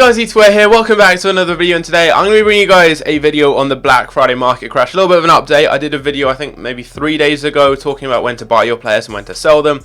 guys, Eataway here, welcome back to another video, and today I'm going to be bringing you guys a video on the Black Friday market crash. A little bit of an update. I did a video I think maybe 3 days ago talking about when to buy your players and when to sell them.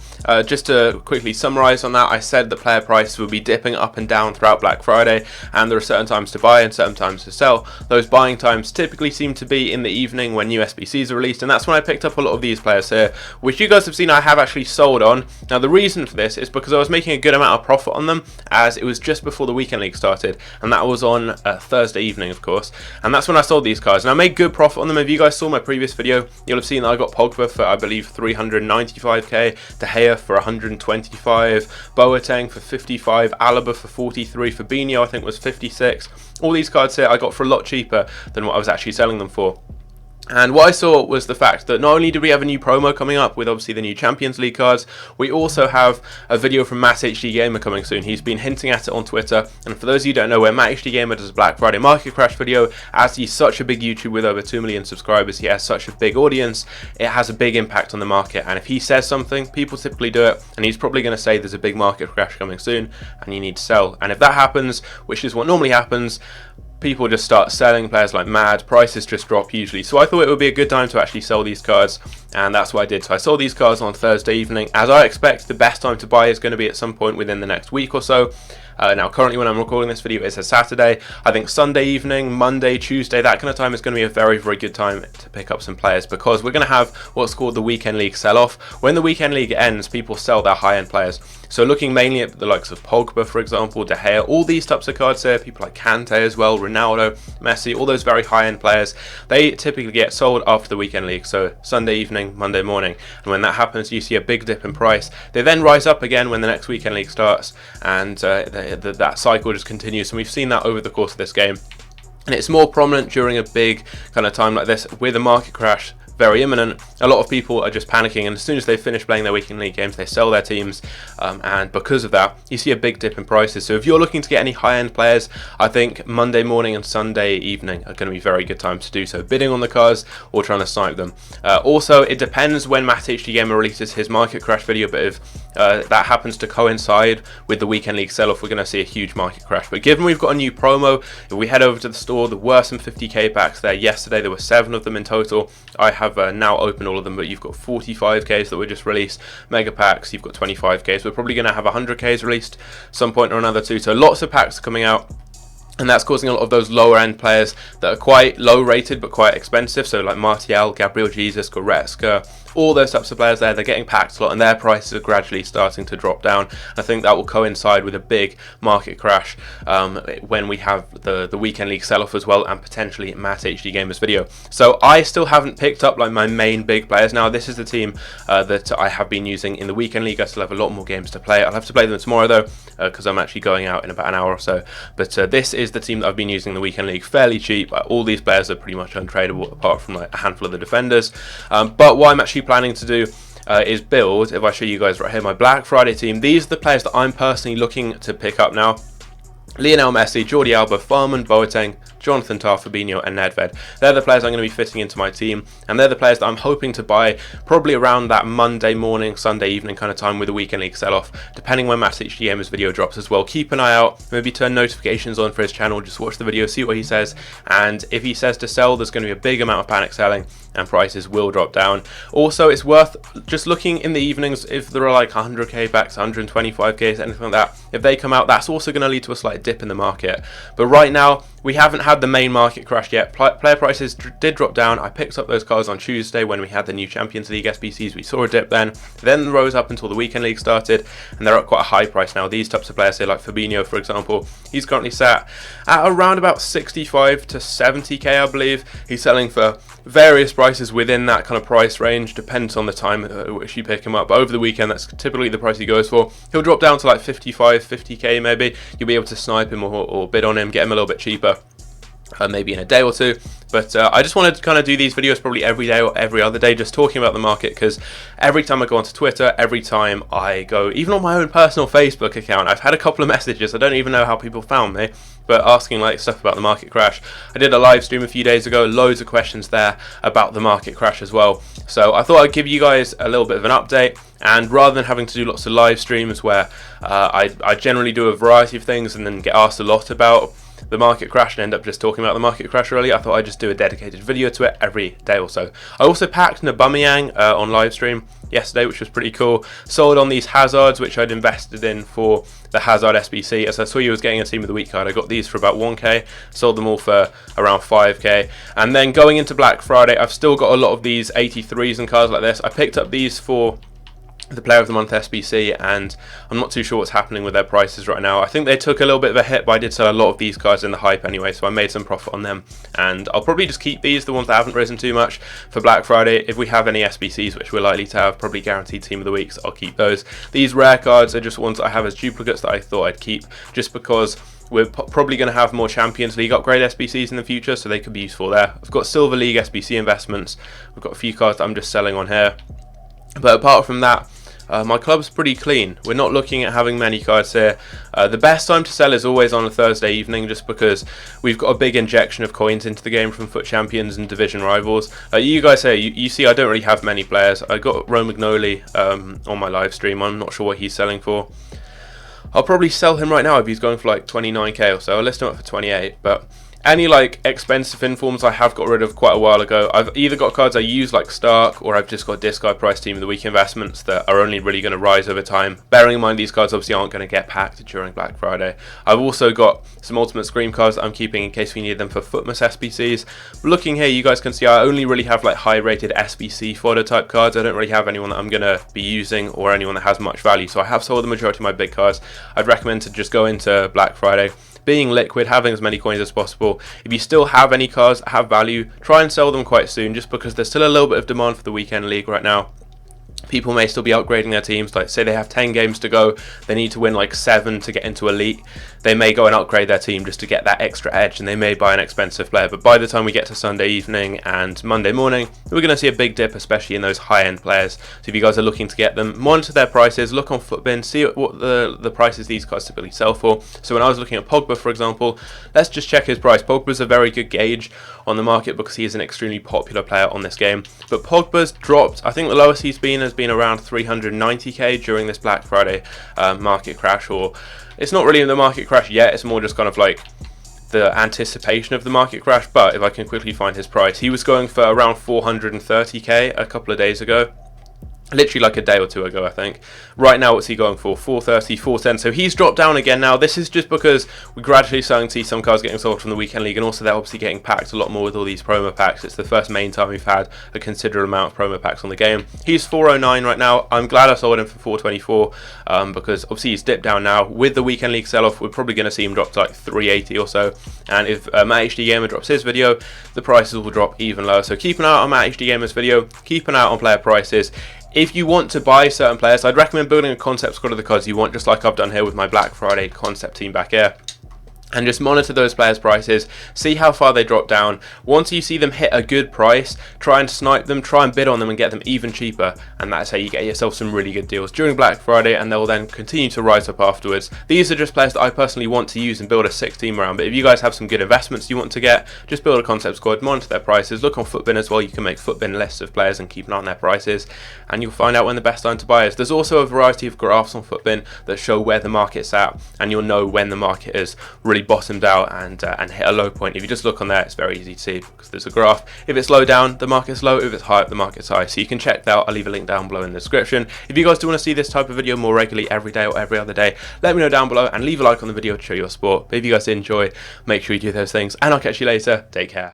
Just to quickly summarise on that, I said the player prices will be dipping up and down throughout Black Friday, and there are certain times to buy and certain times to sell. Those buying times typically seem to be in the evening when new SBCs are released, and that's when I picked up a lot of these players here, which you guys have seen I have actually sold on. Now the reason for this is because I was making a good amount of profit on them, as it was just before the weekend league started, and that was on Thursday evening, of course, and that's when I sold these cards, and I made good profit on them. If you guys saw my previous video, you'll have seen that I got Pogba for I believe 395k, De Gea for 125, Boateng for 55, Alaba for 43, Fabinho I think was 56. All these cards here I got for a lot cheaper than what I was actually selling them for. And what I saw was the fact that not only do we have a new promo coming up with obviously the new Champions League cards, we also have a video from Matt HD Gamer coming soon. He's been hinting at it on Twitter, and for those of you who don't know, where Matt HD Gamer does a Black Friday market crash video, as he's such a big YouTuber with over 2 million subscribers, he has such a big audience, it has a big impact on the market, and if he says something, people typically do it, and he's probably going to say there's a big market crash coming soon and you need to sell. And if that happens, which is what normally happens, people just start selling players like mad, prices just drop usually. So I thought it would be a good time to actually sell these cards, and that's what I did. So I sold these cards on Thursday evening. As I expect, the best time to buy is going to be at some point within the next week or so. Now currently when I'm recording this video it's a Saturday. I think Sunday evening, Monday, Tuesday, that kind of time is going to be a very, very good time to pick up some players, because we're going to have what's called the weekend league sell-off. When the weekend league ends, people sell their high-end players. So looking mainly at the likes of Pogba, for example, De Gea, all these types of cards here, people like Kante as well, Ronaldo, Messi, all those very high-end players, they typically get sold after the weekend league, so Sunday evening, Monday morning. And when that happens, you see a big dip in price. They then rise up again when the next weekend league starts, and that cycle just continues. And we've seen that over the course of this game. And it's more prominent during a big kind of time like this, with a market crash very imminent. A lot of people are just panicking, and as soon as they finish playing their weekend league games, they sell their teams, and because of that, you see a big dip in prices. So if you're looking to get any high-end players, I think Monday morning and Sunday evening are going to be very good times to do so, bidding on the cards or trying to snipe them. Also, it depends when Matt HD Gamer releases his market crash video, but if that happens to coincide with the weekend league sell-off, we're going to see a huge market crash. But given we've got a new promo, if we head over to the store, there were some 50k packs there yesterday. There were 7 of them in total. I have now opened all of them, but you've got 45ks that were just released, mega packs, you've got 25ks. We're probably going to have 100ks released some point or another too, so lots of packs coming out. And that's causing a lot of those lower end players that are quite low rated but quite expensive, so like Martial, Gabriel Jesus, Goretzka, all those types of players there, they're getting packed a lot, and their prices are gradually starting to drop down. I think that will coincide with a big market crash when we have the weekend league sell-off as well, and potentially Matt HD Gamer's video. So I still haven't picked up like my main big players. Now this is the team that I have been using in the weekend league. I still have a lot more games to play. I'll have to play them tomorrow though, because I'm actually going out in about an hour or so. But this is the team that I've been using in the weekend league, fairly cheap. All these players are pretty much untradeable apart from like a handful of the defenders. But what I'm actually planning to do is build, if I show you guys right here, my Black Friday team. These are the players that I'm personally looking to pick up now. Lionel Messi, Jordi Alba, Farman, Boateng, Jonathan Tah, Fabinho and Nedved. They're the players I'm going to be fitting into my team, and they're the players that I'm hoping to buy probably around that Monday morning, Sunday evening kind of time with the weekend league sell-off, depending when Matt HD Gamer's video drops as well. Keep an eye out, maybe turn notifications on for his channel, just watch the video, see what he says, and if he says to sell, there's going to be a big amount of panic selling and prices will drop down. Also, it's worth just looking in the evenings if there are like 100k packs, 125ks, anything like that. If they come out, that's also going to lead to a slight dip in the market. But right now, we haven't had the main market crash yet. Player prices did drop down. I picked up those cards on Tuesday when we had the new Champions League SBCs. We saw a dip then rose up until the weekend league started, and they're at quite a high price now. These types of players, say like Fabinho for example, he's currently sat at around about 65 to 70k, I believe. He's selling for various prices within that kind of price range, depends on the time at which you pick him up. But over the weekend, that's typically the price he goes for. He'll drop down to like 55, 50k maybe. You'll be able to snipe him or bid on him, get him a little bit cheaper. maybe in a day or two. But I just wanted to kind of do these videos probably every day or every other day, just talking about the market, because every time I go onto Twitter, every time I go, even on my own personal Facebook account, I've had a couple of messages, I don't even know how people found me, but asking like stuff about the market crash. I did a live stream a few days ago, loads of questions there about the market crash as well. So I thought I'd give you guys a little bit of an update, and rather than having to do lots of live streams where I generally do a variety of things and then get asked a lot about the market crash and end up just talking about the market crash really, I thought I'd just do a dedicated video to it every day or so. I also packed an Aubameyang on live stream yesterday, which was pretty cool. Sold on these Hazards, which I'd invested in for the Hazard SBC. As I saw you was getting a Team of the Week card, I got these for about 1k, sold them all for around 5k. And then going into Black Friday, I've still got a lot of these 83s and cards like this. I picked up these for the Player of the Month SBC, and I'm not too sure what's happening with their prices right now. I think they took a little bit of a hit, but I did sell a lot of these cards in the hype anyway, so I made some profit on them, and I'll probably just keep these, the ones that haven't risen too much, for Black Friday. If we have any SBCs, which we're likely to have, probably guaranteed Team of the Week, so I'll keep those. These rare cards are just ones that I have as duplicates that I thought I'd keep, just because we're probably going to have more Champions League upgrade SBCs in the future, so they could be useful there. I've got Silver League SBC investments, I've got a few cards that I'm just selling on here, but apart from that, my club's pretty clean. We're not looking at having many cards here. The best time to sell is always on a Thursday evening, just because we've got a big injection of coins into the game from FUT Champions and division rivals. You guys here, you see I don't really have many players. I got Romagnoli on my live stream. I'm not sure what he's selling for. I'll probably sell him right now if he's going for like 29k or so. I'll list him up for 28, but any like expensive informs I have got rid of quite a while ago. I've either got cards I use like Stark, or I've just got discard price Team of the Week investments that are only really going to rise over time. Bearing in mind these cards obviously aren't going to get packed during Black Friday. I've also got some Ultimate Scream cards that I'm keeping in case we need them for Footmas SBCs. Looking here, you guys can see I only really have like high rated SBC fodder type cards. I don't really have anyone that I'm going to be using or anyone that has much value. So I have sold the majority of my big cards. I'd recommend to just go into Black Friday being liquid, having as many coins as possible. If you still have any cards that have value, try and sell them quite soon, just because there's still a little bit of demand for the weekend league right now. People may still be upgrading their teams, like say they have 10 games to go, they need to win like 7 to get into elite. They may go and upgrade their team just to get that extra edge, and they may buy an expensive player. But by the time we get to Sunday evening and Monday morning, we're going to see a big dip, especially in those high-end players. So if you guys are looking to get them, monitor their prices, look on Futbin, see what the prices these cards typically sell for. So when I was looking at Pogba, for example, let's just check his price. Pogba's a very good gauge on the market because he is an extremely popular player on this game. But Pogba's dropped, I think the lowest he's been has been around 390k during this Black Friday market crash. Or it's not really in the market crash yet, it's more just kind of like the anticipation of the market crash. But if I can quickly find his price, he was going for around 430k a couple of days ago. Literally like a day or two ago, I think. Right now, what's he going for? 430, 410. So he's dropped down again now. This is just because we're gradually starting to see some cards getting sold from the weekend league, and also they're obviously getting packed a lot more with all these promo packs. It's the first main time we've had a considerable amount of promo packs on the game. He's 409 right now. I'm glad I sold him for 424 because obviously he's dipped down now. With the weekend league sell-off, we're probably going to see him drop to like 380 or so. And if Matt HD Gamer drops his video, the prices will drop even lower. So keep an eye out on Matt HD Gamer's video. Keep an eye out on player prices. If you want to buy certain players, I'd recommend building a concept squad of the cards you want, just like I've done here with my Black Friday concept team back here. And just monitor those players' prices, see how far they drop down. Once you see them hit a good price, try and snipe them, try and bid on them and get them even cheaper. And that's how you get yourself some really good deals during Black Friday, and they'll then continue to rise up afterwards. These are just players that I personally want to use and build a 6 team around. But if you guys have some good investments you want to get, just build a concept squad, monitor their prices, look on Futbin as well. You can make Futbin lists of players and keep an eye on their prices, and you'll find out when the best time to buy is. There's also a variety of graphs on Futbin that show where the market's at, and you'll know when the market is really bottomed out and hit a low point. If you just look on there, it's very easy to see because there's a graph. If it's low down, the market's low. If it's high up, the market's high. So you can check that out. I'll leave a link down below in the description. If you guys do want to see this type of video more regularly, every day or every other day, let me know down below and leave a like on the video to show your support. But if you guys did enjoy, make sure you do those things, and I'll catch you later. Take care.